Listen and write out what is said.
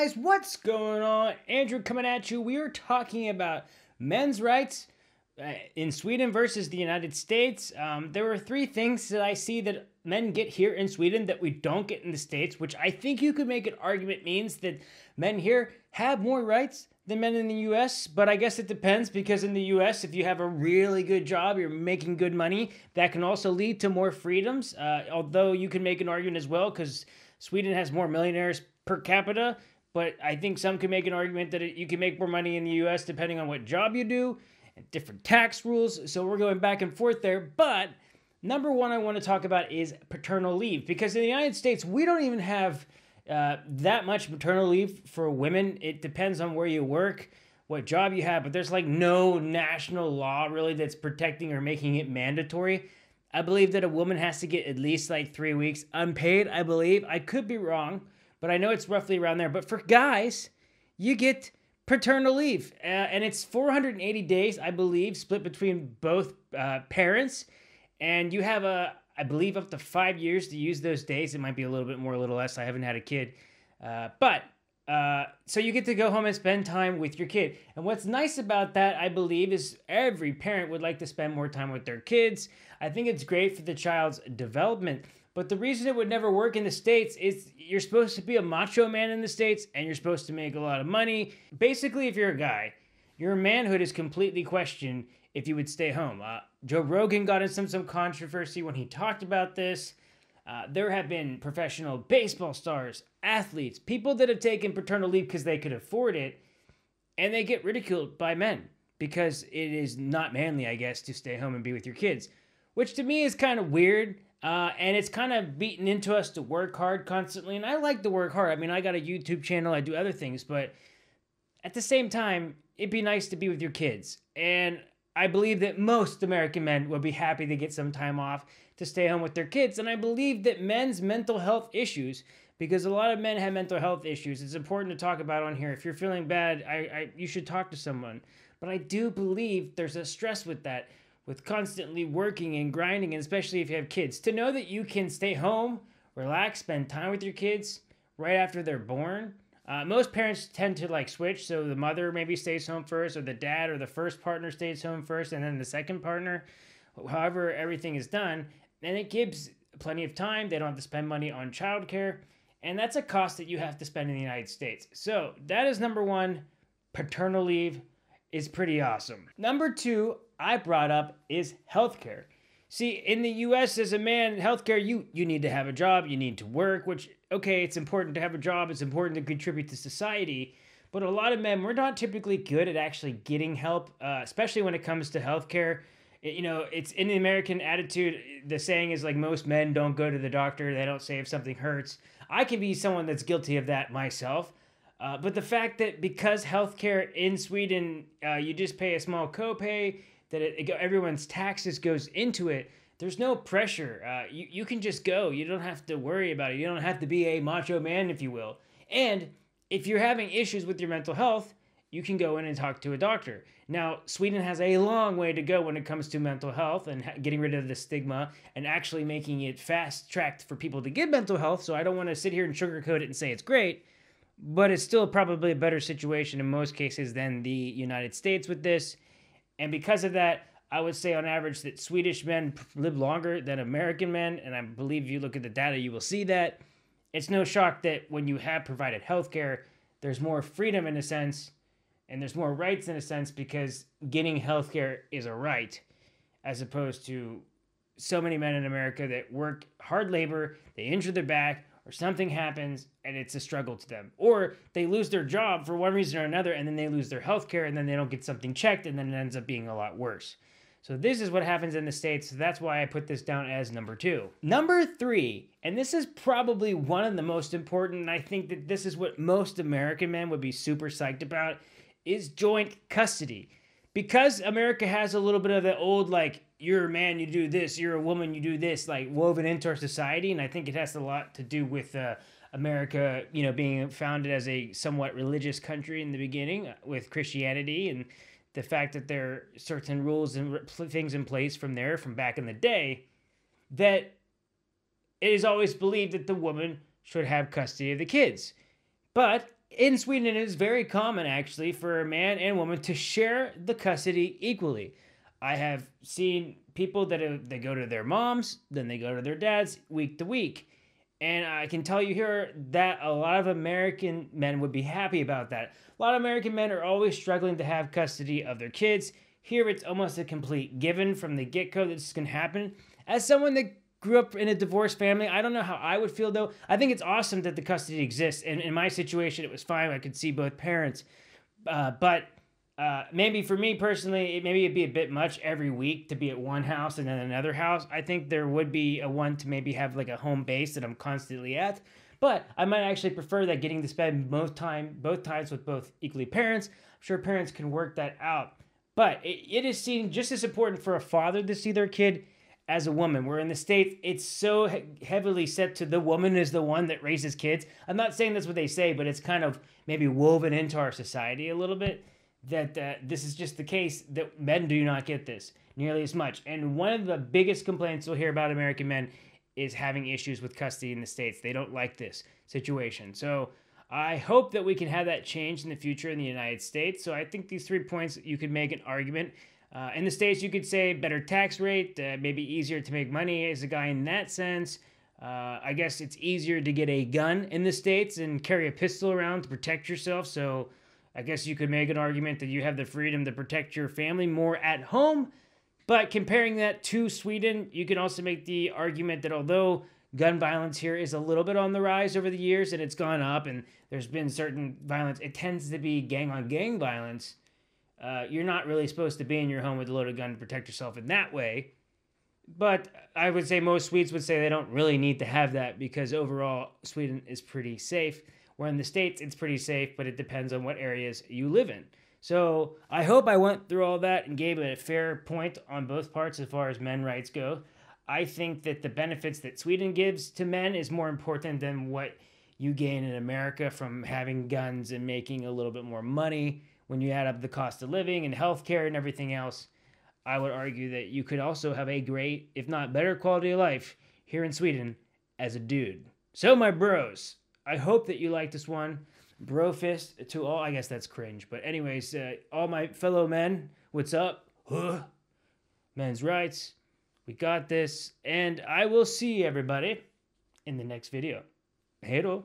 guys, what's going on? Andrew coming at you. We are talking about men's rights in Sweden versus the United States. There were three things that I see that men get here in Sweden that we don't get in the States, which I think you could make an argument means that men here have more rights than men in the US, but I guess it depends because in the US, if you have a really good job, you're making good money, that can also lead to more freedoms, although you can make an argument as well because Sweden has more millionaires per capita, but I think some can make an argument that you can make more money in the US depending on what job you do and different tax rules, so we're going back and forth there, but number one I want to talk about is paternal leave, because in the United States, we don't even have that much paternal leave for women. It depends on where you work, what job you have, but there's like no national law really that's protecting or making it mandatory. I believe that a woman has to get at least like 3 weeks unpaid, I believe. I could be wrong, but I know it's roughly around there. But for guys, you get paternal leave, and it's 480 days, I believe, split between both parents, and you have I believe up to 5 years to use those days. It might be a little bit more, a little less. I haven't had a kid. So you get to go home and spend time with your kid. And what's nice about that, I believe, is every parent would like to spend more time with their kids. I think it's great for the child's development. But the reason it would never work in the States is you're supposed to be a macho man in the States and you're supposed to make a lot of money. Basically, if you're a guy, your manhood is completely questioned if you would stay home. Joe Rogan got into some controversy when he talked about this. There have been professional baseball stars, athletes, people that have taken paternal leave because they could afford it, and they get ridiculed by men because it is not manly, I guess, to stay home and be with your kids, which to me is kind of weird, and it's kind of beaten into us to work hard constantly, and I like to work hard. I mean, I got a YouTube channel, I do other things, but at the same time, it'd be nice to be with your kids, and I believe that most American men would be happy to get some time off to stay home with their kids. And I believe that men's mental health issues, because a lot of men have mental health issues, it's important to talk about on here. If you're feeling bad, you should talk to someone. But I do believe there's a stress with that, with constantly working and grinding, and especially if you have kids. To know that you can stay home, relax, spend time with your kids right after they're born. Most parents tend to like switch, so the mother maybe stays home first, or the dad or the first partner stays home first, and then the second partner. However everything is done, and it gives plenty of time. They don't have to spend money on childcare, and that's a cost that you have to spend in the United States. So that is number one. Paternal leave is pretty awesome. Number two I brought up is healthcare. See, in the U.S. as a man, healthcare, you need to have a job, you need to work, which, okay, it's important to have a job, it's important to contribute to society, but a lot of men, we're not typically good at actually getting help, especially when it comes to healthcare. It's in the American attitude, the saying is like most men don't go to the doctor, they don't say if something hurts. I can be someone that's guilty of that myself, but the fact that because healthcare in Sweden, you just pay a small copay, that everyone's taxes goes into it, there's no pressure. You can just go. You don't have to worry about it. You don't have to be a macho man, if you will. And if you're having issues with your mental health, you can go in and talk to a doctor. Now, Sweden has a long way to go when it comes to mental health and getting rid of the stigma and actually making it fast-tracked for people to get mental health, so I don't want to sit here and sugarcoat it and say it's great, but it's still probably a better situation in most cases than the United States with this. And because of that, I would say on average that Swedish men live longer than American men, and I believe if you look at the data, you will see that. It's no shock that when you have provided healthcare, there's more freedom in a sense, and there's more rights in a sense, because getting healthcare is a right, as opposed to so many men in America that work hard labor, they injure their back, or something happens, and it's a struggle to them. Or they lose their job for one reason or another, and then they lose their health care, and then they don't get something checked, and then it ends up being a lot worse. So this is what happens in the States, so that's why I put this down as number two. Number three, and this is probably one of the most important, and I think that this is what most American men would be super psyched about, is joint custody. Because America has a little bit of the old, like, you're a man, you do this, you're a woman, you do this, like, woven into our society, and I think it has a lot to do with America, being founded as a somewhat religious country in the beginning with Christianity, and the fact that there are certain rules and things in place from back in the day, that it is always believed that the woman should have custody of the kids. But In Sweden, it is very common actually for a man and woman to share the custody equally. I have seen people they go to their moms, then they go to their dads week to week. And I can tell you here that a lot of American men would be happy about that. A lot of American men are always struggling to have custody of their kids. Here, it's almost a complete given from the get go that this can happen. As someone that grew up in a divorced family, I don't know how I would feel though. I think it's awesome that the custody exists. And in my situation, it was fine. I could see both parents. But maybe for me personally, maybe it'd be a bit much every week to be at one house and then another house. I think there would be a one to maybe have like a home base that I'm constantly at. But I might actually prefer that, getting to spend both times with both equally parents. I'm sure parents can work that out. But it is seen just as important for a father to see their kid as a woman. Where in the States, it's so heavily set to the woman is the one that raises kids. I'm not saying that's what they say, but it's kind of maybe woven into our society a little bit that this is just the case, that men do not get this nearly as much. And one of the biggest complaints you'll hear about American men is having issues with custody in the States. They don't like this situation. So I hope that we can have that change in the future in the United States. So I think these 3 points, you could make an argument. In the States, you could say better tax rate, maybe easier to make money as a guy in that sense. I guess it's easier to get a gun in the States and carry a pistol around to protect yourself. So I guess you could make an argument that you have the freedom to protect your family more at home. But comparing that to Sweden, you can also make the argument that although gun violence here is a little bit on the rise over the years and it's gone up and there's been certain violence, it tends to be gang-on-gang violence. You're not really supposed to be in your home with a loaded gun to protect yourself in that way. But I would say most Swedes would say they don't really need to have that because overall Sweden is pretty safe. Where in the States, it's pretty safe, but it depends on what areas you live in. So I hope I went through all that and gave it a fair point on both parts as far as men rights go. I think that the benefits that Sweden gives to men is more important than what you gain in America from having guns and making a little bit more money. When you add up the cost of living and healthcare and everything else, I would argue that you could also have a great, if not better, quality of life here in Sweden as a dude. So my bros, I hope that you like this one. Bro fist to all. I guess that's cringe. But anyways, all my fellow men, what's up? Men's rights. We got this. And I will see everybody in the next video. Hej då.